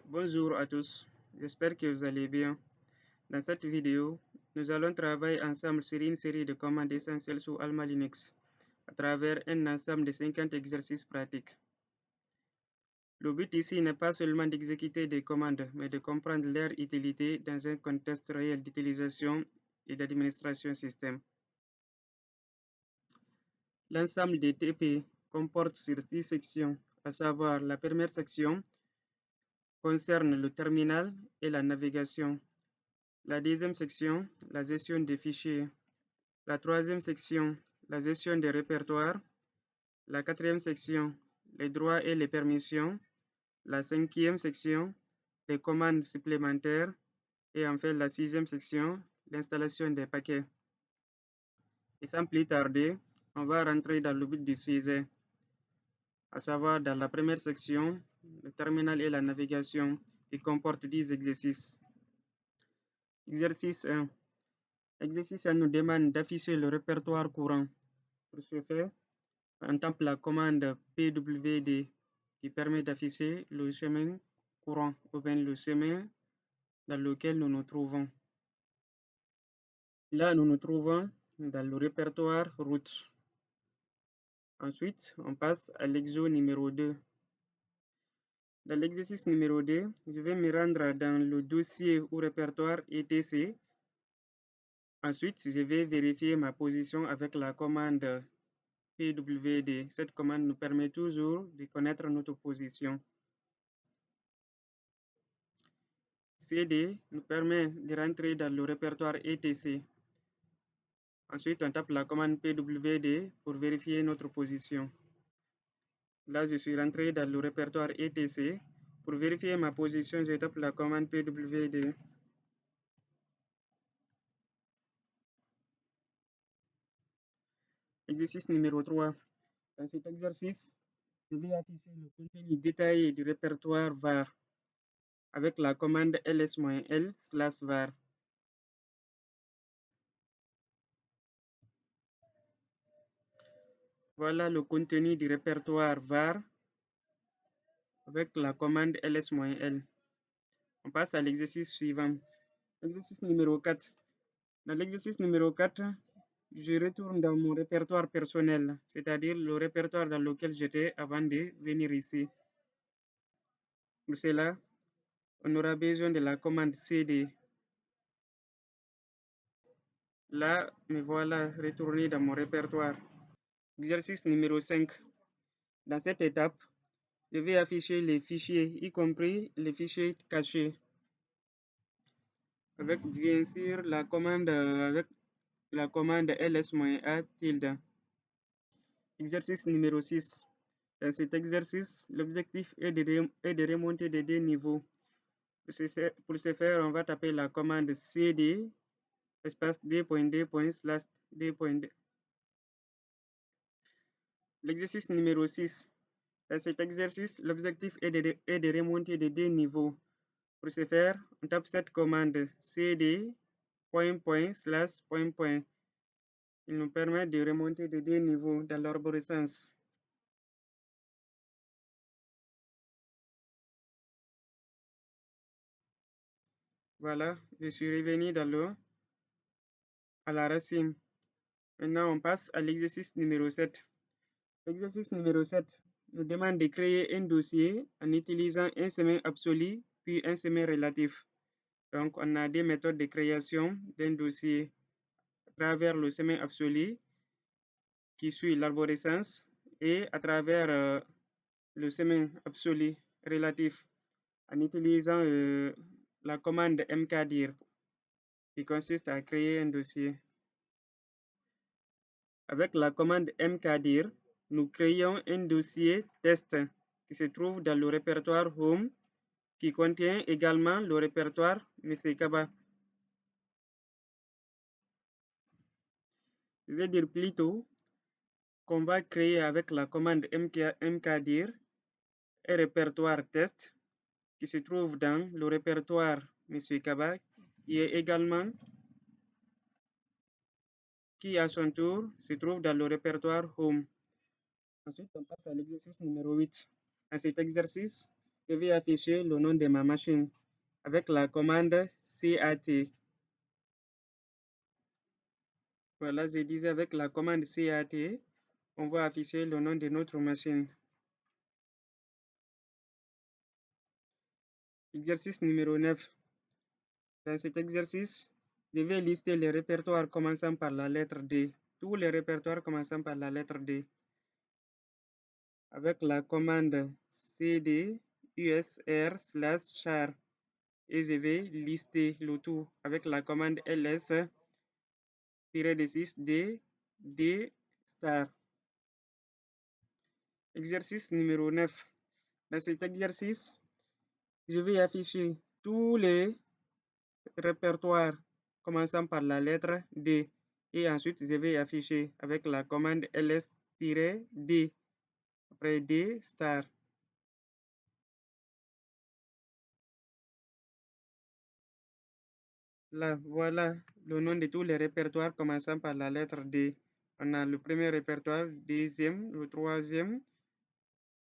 Bonjour à tous, j'espère que vous allez bien. Dans cette vidéo, nous allons travailler ensemble sur une série de commandes essentielles sous Alma Linux à travers un ensemble de 50 exercices pratiques. Le but ici n'est pas seulement d'exécuter des commandes, mais de comprendre leur utilité dans un contexte réel d'utilisation et d'administration système. L'ensemble des TP comporte sur 6 sections, à savoir la première section concerne le terminal et la navigation. La deuxième section, la gestion des fichiers. La troisième section, la gestion des répertoires. La quatrième section, les droits et les permissions. La cinquième section, les commandes supplémentaires. Et enfin, la sixième section, l'installation des paquets. Et sans plus tarder, on va rentrer dans le but du sujet, à savoir dans la première section, le terminal et la navigation, qui comporte 10 exercices. Exercice 1. Exercice 1 nous demande d'afficher le répertoire courant. Pour ce faire, on tape la commande pwd qui permet d'afficher le chemin courant ou bien le chemin dans lequel nous nous trouvons. Là, nous nous trouvons dans le répertoire route. Ensuite, on passe à l'exo numéro 2. Dans l'exercice numéro 2, je vais me rendre dans le dossier ou répertoire etc. Ensuite, je vais vérifier ma position avec la commande pwd. Cette commande nous permet toujours de connaître notre position. CD nous permet de rentrer dans le répertoire etc. Ensuite, on tape la commande pwd pour vérifier notre position. Là, je suis rentré dans le répertoire etc. Pour vérifier ma position, je tape la commande pwd. Exercice numéro 3. Dans cet exercice, je vais afficher le contenu détaillé du répertoire var avec la commande ls-l/var. Voilà le contenu du répertoire var avec la commande ls-l. On passe à l'exercice suivant. Exercice numéro 4. Dans l'exercice numéro 4, je retourne dans mon répertoire personnel, c'est-à-dire le répertoire dans lequel j'étais avant de venir ici. Pour cela, on aura besoin de la commande cd. Là, me voilà retourné dans mon répertoire. Exercice numéro 5. Dans cette étape, je vais afficher les fichiers, y compris les fichiers cachés, avec bien sûr la commande ls-a tilde. Exercice numéro 6. Dans cet exercice, l'objectif est de remonter de 2 niveaux. Pour ce faire, on va taper la commande cd espace d.d./d.d. L'exercice numéro 6. Dans cet exercice, l'objectif est de remonter de 2 niveaux. Pour ce faire, on tape cette commande cd ./.. Il nous permet de remonter de 2 niveaux dans l'arborescence. Voilà, je suis revenu à la racine. Maintenant, on passe à l'exercice numéro 7. L'exercice numéro 7 nous demande de créer un dossier en utilisant un chemin absolu puis un chemin relatif. Donc, on a deux méthodes de création d'un dossier à travers le chemin absolu qui suit l'arborescence et à travers le chemin absolu relatif en utilisant la commande mkdir qui consiste à créer un dossier. Avec la commande mkdir, nous créons un dossier test qui se trouve dans le répertoire home qui contient également le répertoire mckaba. Je vais dire plutôt qu'on va créer avec la commande mkdir un répertoire test qui se trouve dans le répertoire mckaba qui à son tour se trouve dans le répertoire home. Ensuite, on passe à l'exercice numéro 8. Dans cet exercice, je vais afficher le nom de ma machine avec la commande CAT. Voilà, je disais avec la commande CAT, on va afficher le nom de notre machine. Exercice numéro 9. Dans cet exercice, je vais lister les répertoires commençant par la lettre D. Tous les répertoires commençant par la lettre D. Avec la commande cd usr/char. Et je vais lister le tout avec la commande ls-d d star. Exercice numéro 9. Dans cet exercice, je vais afficher tous les répertoires commençant par la lettre D. Et ensuite, je vais afficher avec la commande ls-d après D star. Là, voilà le nom de tous les répertoires commençant par la lettre D. On a le premier répertoire, le deuxième, le troisième,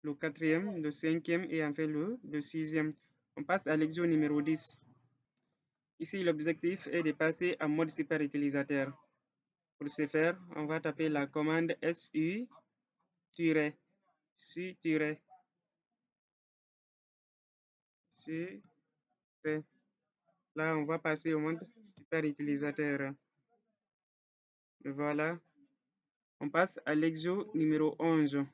le quatrième, le cinquième et enfin le sixième. On passe à l'exo numéro 10. Ici, l'objectif est de passer en mode super utilisateur. Pour ce faire, on va taper la commande su-su-. Là, on va passer au mode super utilisateur. Voilà. On passe à l'exo numéro 11.